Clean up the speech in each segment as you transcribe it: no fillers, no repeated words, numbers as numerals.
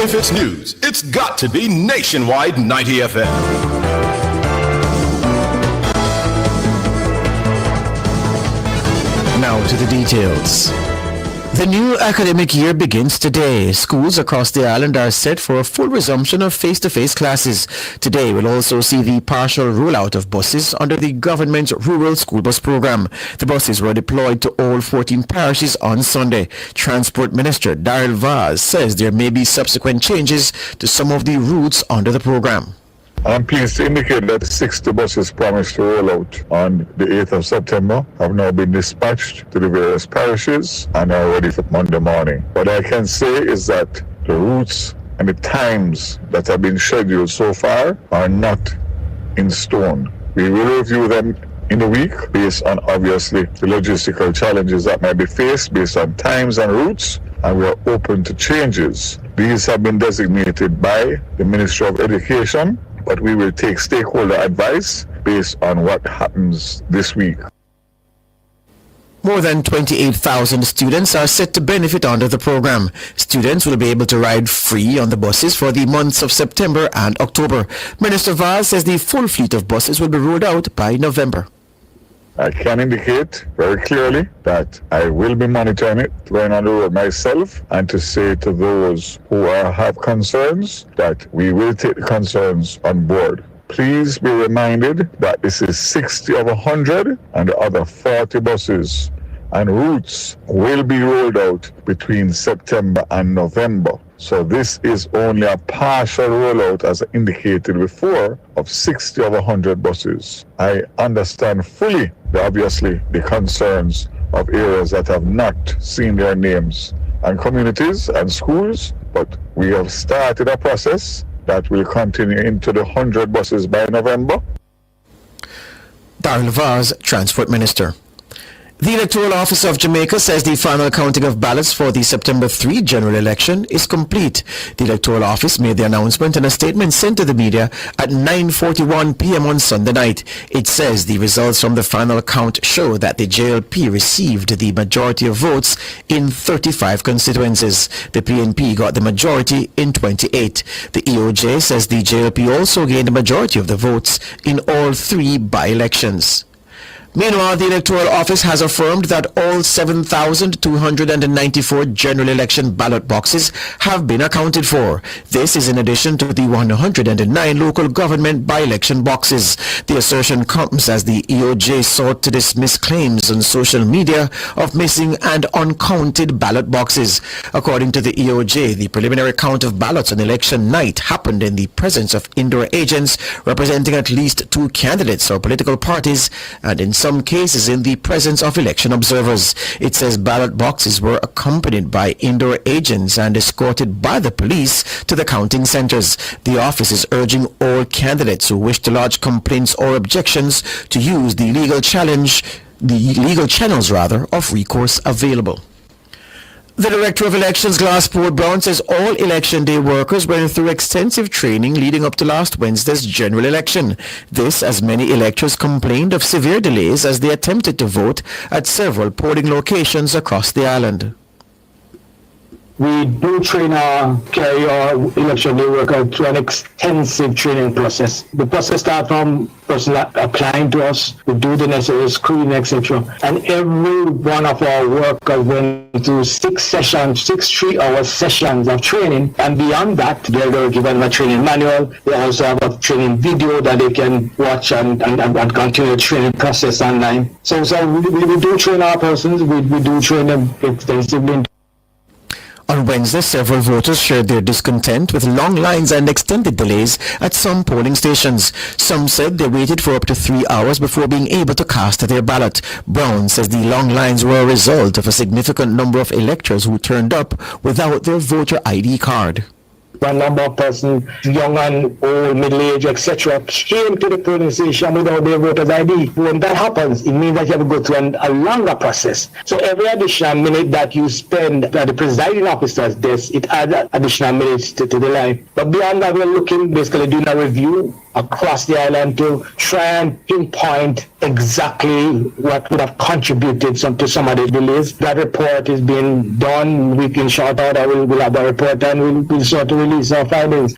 If it's news, it's got to be Nationwide 90 FM. Now to the details. The new academic year begins today. Schools across the island are set for a full resumption of face-to-face classes. Today will also see the partial rollout of buses under the government's rural school bus program. The buses were deployed to all 14 parishes on Sunday. Transport Minister Daryl Vaz says there may be subsequent changes to some of the routes under the program. I'm pleased to indicate that 60 buses promised to roll out on the 8th of September have now been dispatched to the various parishes and are ready for Monday morning. What I can say is that the routes and the times that have been scheduled so far are not in stone. We will review them in the week based on obviously the logistical challenges that may be faced based on times and routes, and we are open to changes. These have been designated by the Ministry of Education, but we will take stakeholder advice based on what happens this week. More than 28,000 students are set to benefit under the program. Students will be able to ride free on the buses for the months of September and October. Minister Vaz says the full fleet of buses will be rolled out by November. I can indicate very clearly that I will be monitoring it, going on the road myself, and to say to those who have concerns that we will take the concerns on board. Please be reminded that this is 60 of 100 and the other 40 buses and routes will be rolled out between September and November. So this is only a partial rollout, as indicated before, of 60 of 100 buses. I understand fully, obviously, the concerns of areas that have not seen their names and communities and schools, but we have started a process that will continue into the 100 buses by November. Daryl Vaz, Transport Minister. The Electoral Office of Jamaica says the final counting of ballots for the September 3 general election is complete. The Electoral Office made the announcement in a statement sent to the media at 9:41 p.m. on Sunday night. It says the results from the final count show that the JLP received the majority of votes in 35 constituencies. The PNP got the majority in 28. The EOJ says the JLP also gained the majority of the votes in all 3 by-elections. Meanwhile, the Electoral Office has affirmed that all 7,294 general election ballot boxes have been accounted for. This is in addition to the 109 local government by-election boxes. The assertion comes as the EOJ sought to dismiss claims on social media of missing and uncounted ballot boxes. According to the EOJ, the preliminary count of ballots on election night happened in the presence of indoor agents representing at least 2 candidates or political parties, and in some cases in the presence of election observers. It says ballot boxes were accompanied by indoor agents and escorted by the police to the counting centers. The office is urging all candidates who wish to lodge complaints or objections to use the legal channels of recourse available. The Director of Elections, Glassport Brown, says all election day workers went through extensive training leading up to last Wednesday's general election. This as many electors complained of severe delays as they attempted to vote at several polling locations across the island. We do carry our election day worker through an extensive training process. The process starts from person applying to us, we do the necessary screening, etc. And every one of our workers went through 6 sessions, 6 3-hour sessions of training. And beyond that, they're given a training manual. They also have a training video that they can watch and continue the training process online. So we do train our persons. We do train them extensively. On Wednesday, several voters shared their discontent with long lines and extended delays at some polling stations. Some said they waited for up to 3 hours before being able to cast their ballot. Brown says the long lines were a result of a significant number of electors who turned up without their voter ID card. A number of persons, young and old, middle-aged, etc., came to the polling station without their voter's ID. When that happens, it means that you have to go through a longer process. So every additional minute that you spend at the presiding officer's desk, it adds additional minutes to the line. But beyond that, we're basically doing a review across the island to try and pinpoint exactly what would have contributed to some of the delays. That report is being done. We can shout out, we'll have a report and we'll sort to release our findings.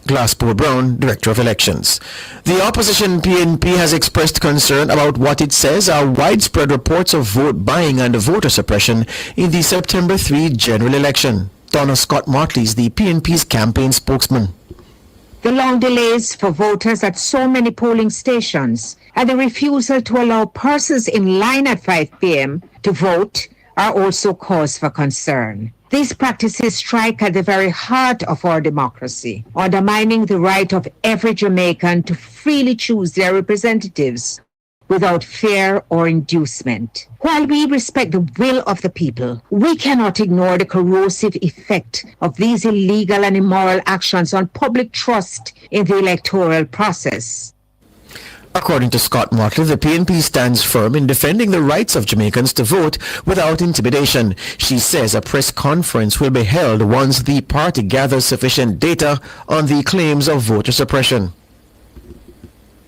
Glasspool Brown, Director of Elections. The opposition PNP has expressed concern about what it says are widespread reports of vote buying and voter suppression in the September 3 general election. Donna Scott Motley is the PNP's campaign spokesman. The long delays for voters at so many polling stations and the refusal to allow persons in line at 5 p.m. to vote are also cause for concern. These practices strike at the very heart of our democracy, undermining the right of every Jamaican to freely choose their representatives without fear or inducement. While we respect the will of the people, we cannot ignore the corrosive effect of these illegal and immoral actions on public trust in the electoral process. According to Scott Motley, the PNP stands firm in defending the rights of Jamaicans to vote without intimidation. She says a press conference will be held once the party gathers sufficient data on the claims of voter suppression.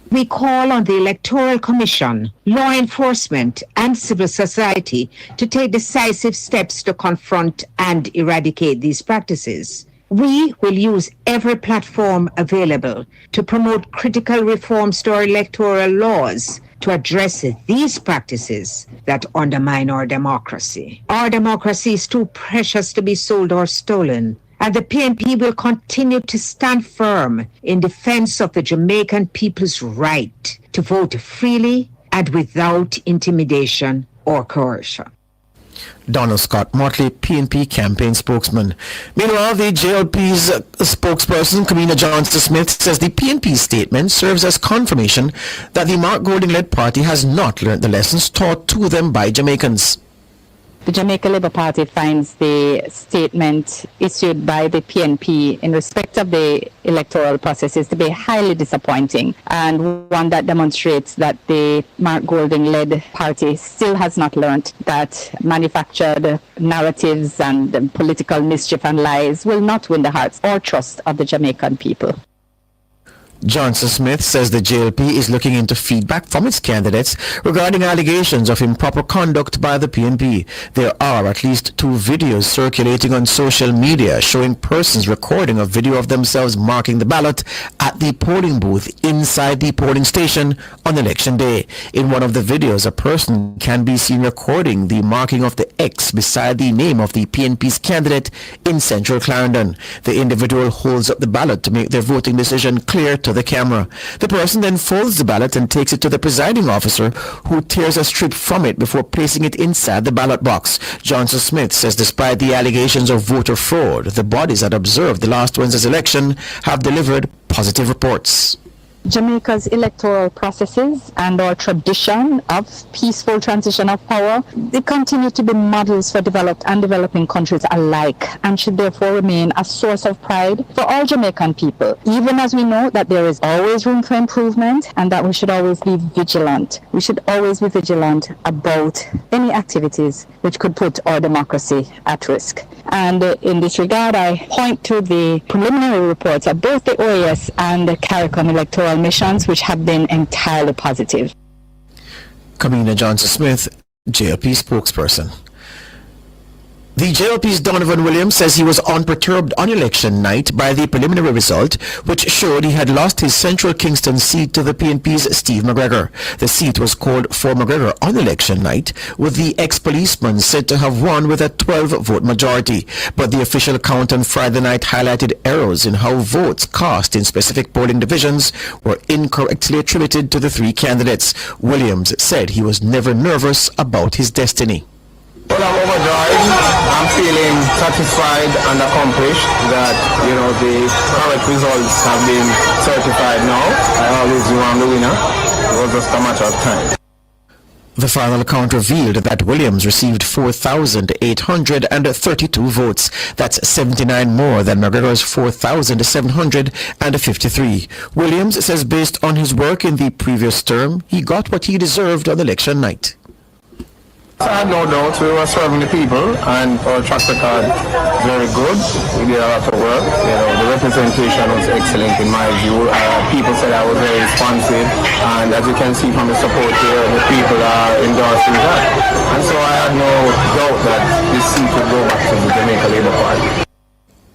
We call on the Electoral Commission, law enforcement, and civil society to take decisive steps to confront and eradicate these practices. We will use every platform available to promote critical reforms to our electoral laws to address these practices that undermine our democracy. Our democracy is too precious to be sold or stolen, and the PNP will continue to stand firm in defense of the Jamaican people's right to vote freely and without intimidation or coercion. Donald Scott Motley, PNP campaign spokesman. Meanwhile, the JLP's spokesperson, Kamina Johnson-Smith, says the PNP statement serves as confirmation that the Mark Golding-led party has not learned the lessons taught to them by Jamaicans. The Jamaica Labour Party finds the statement issued by the PNP in respect of the electoral processes to be highly disappointing, and one that demonstrates that the Mark Golding-led party still has not learned that manufactured narratives and political mischief and lies will not win the hearts or trust of the Jamaican people. Johnson-Smith says the JLP is looking into feedback from its candidates regarding allegations of improper conduct by the PNP. There are at least 2 videos circulating on social media showing persons recording a video of themselves marking the ballot at the polling booth inside the polling station on election day. In one of the videos, a person can be seen recording the marking of the X beside the name of the PNP's candidate in central Clarendon. The individual holds up the ballot to make their voting decision clear to the camera. The person then folds the ballot and takes it to the presiding officer, who tears a strip from it before placing it inside the ballot box. Johnson-Smith says despite the allegations of voter fraud, the bodies that observed the last Wednesday's election have delivered positive reports. Jamaica's electoral processes and our tradition of peaceful transition of power, they continue to be models for developed and developing countries alike, and should therefore remain a source of pride for all Jamaican people, even as we know that there is always room for improvement and that we should always be vigilant. We should always be vigilant about any activities which could put our democracy at risk. And in this regard, I point to the preliminary reports of both the OAS and the CARICOM electoral missions, which have been entirely positive. Kamina Johnson-Smith, JLP spokesperson. The JLP's Donovan Williams says he was unperturbed on election night by the preliminary result, which showed he had lost his Central Kingston seat to the PNP's Steve McGregor. The seat was called for McGregor on election night, with the ex-policeman said to have won with a 12-vote majority. But the official count on Friday night highlighted errors in how votes cast in specific polling divisions were incorrectly attributed to the 3 candidates. Williams said he was never nervous about his destiny. Well, I'm overjoyed. I'm feeling satisfied and accomplished that, the correct results have been certified now. I always knew I'm the winner. It was just a matter of time. The final count revealed that Williams received 4,832 votes. That's 79 more than McGregor's 4,753. Williams says based on his work in the previous term, he got what he deserved on election night. I had no doubt we were serving the people, and our track record very good. We did a lot of work. You know, the representation was excellent in my view. People said I was very responsive, and as you can see from the support here, the people are endorsing that. And so I had no doubt that this seat would go back to the Jamaica Labour Party.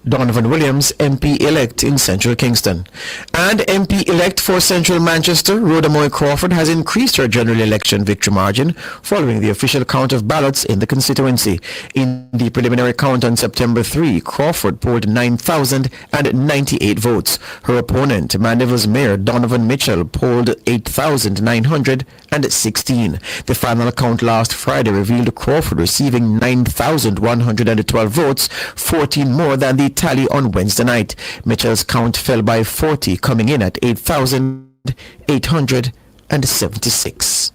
Donovan Williams, MP-elect in Central Kingston. And MP-elect for Central Manchester, Rhoda Moy Crawford, has increased her general election victory margin following the official count of ballots in the constituency. In the preliminary count on September 3, Crawford polled 9,098 votes. Her opponent, Mandeville's Mayor Donovan Mitchell, polled 8,916. The final count last Friday revealed Crawford receiving 9,112 votes, 14 more than the tally on Wednesday night. Mitchell's count fell by 40, coming in at 8,876.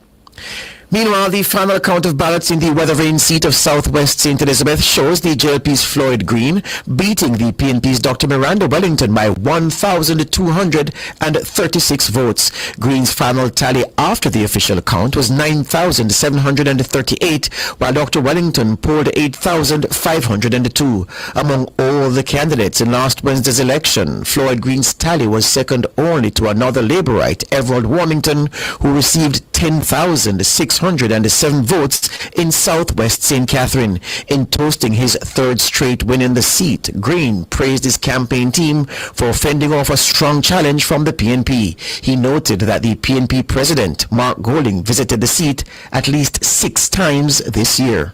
Meanwhile, the final count of ballots in the weather-vane seat of Southwest St. Elizabeth shows the JLP's Floyd Green beating the PNP's Dr. Miranda Wellington by 1,236 votes. Green's final tally after the official count was 9,738, while Dr. Wellington polled 8,502. Among all the candidates in last Wednesday's election, Floyd Green's tally was second only to another Labourite, Everald Warmington, who received 10,607 votes in Southwest St. Catherine. In toasting his third straight win in the seat, Green praised his campaign team for fending off a strong challenge from the PNP. He noted that the PNP president, Mark Golding, visited the seat at least 6 times this year.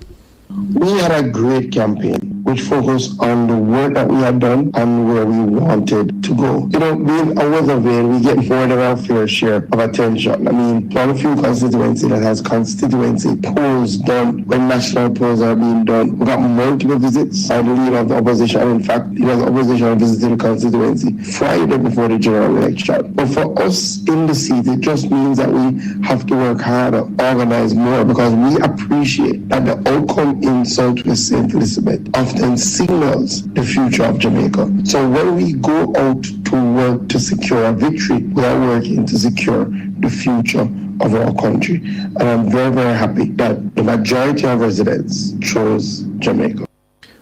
We had a great campaign which focused on the work that we had done and where we wanted to go. You know, being a weather vane, we get more than our fair share of attention. I mean, one of the few constituencies that has constituency polls done when national polls are being done. We got multiple visits by the leader of the opposition. In fact, he was opposition visiting the constituency Friday before the general election. But for us in the seat, it just means that we have to work harder, organize more, because we appreciate that the outcome in Southwest St. Elizabeth often signals the future of Jamaica. So when we go out to work to secure a victory, we are working to secure the future of our country. And I'm very, very happy that the majority of residents chose Jamaica.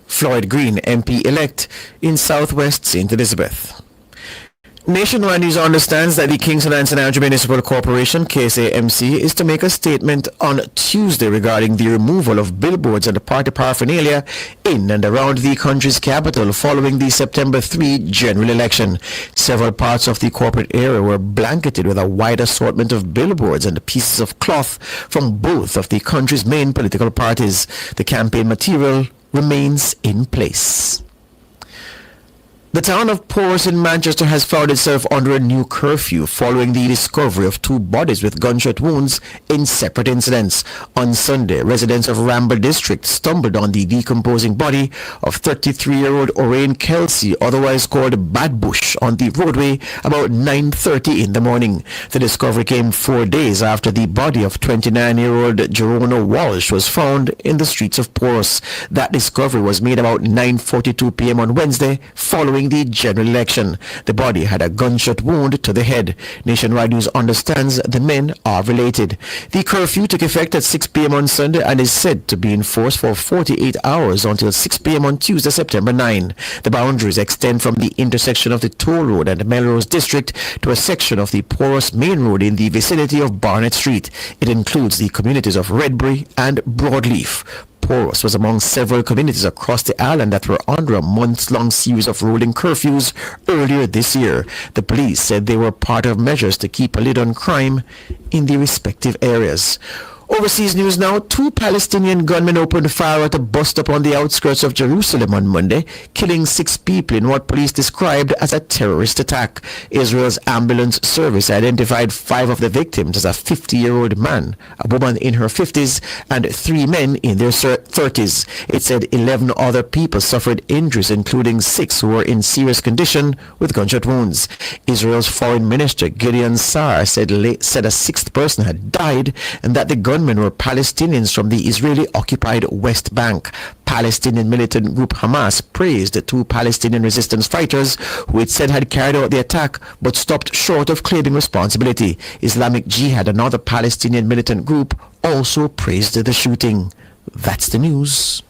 Floyd Green, MP-elect in Southwest St. Elizabeth. Nationwide News understands that the Kingston and St. Andrew Municipal Corporation, KSAMC, is to make a statement on Tuesday regarding the removal of billboards and party paraphernalia in and around the country's capital following the September 3 general election. Several parts of the corporate area were blanketed with a wide assortment of billboards and pieces of cloth from both of the country's main political parties. The campaign material remains in place. The town of Porus in Manchester has found itself under a new curfew following the discovery of 2 bodies with gunshot wounds in separate incidents. On Sunday, residents of Ramble District stumbled on the decomposing body of 33-year-old Orain Kelsey, otherwise called Bad Bush, on the roadway about 9:30 in the morning. The discovery came 4 days after the body of 29-year-old Jerona Walsh was found in the streets of Porus. That discovery was made about 9:42 p.m. on Wednesday following the general election. The body had a gunshot wound to the head. Nationwide News understands the men are related. The curfew took effect at 6 p.m. on Sunday and is said to be in force for 48 hours until 6 p.m. on Tuesday, September 9. The boundaries extend from the intersection of the Toll Road and Melrose District to a section of the Porus Main Road in the vicinity of Barnett Street. It includes the communities of Redbury and Broadleaf. Porus was among several communities across the island that were under a months-long series of rolling curfews earlier this year. The police said they were part of measures to keep a lid on crime in the respective areas. Overseas news now. 2 Palestinian gunmen opened fire at a bus stop on the outskirts of Jerusalem on Monday, killing 6 people in what police described as a terrorist attack. Israel's ambulance service identified 5 of the victims as a 50-year-old man, a woman in her 50s, and 3 men in their 30s. It said 11 other people suffered injuries, including 6 who were in serious condition with gunshot wounds. Israel's Foreign Minister Gideon Saar said a 6th person had died and that the gunmen were Palestinians from the Israeli-occupied West Bank. Palestinian militant group Hamas praised the 2 Palestinian resistance fighters who it said had carried out the attack but stopped short of claiming responsibility. Islamic Jihad, another Palestinian militant group, also praised the shooting. That's the news.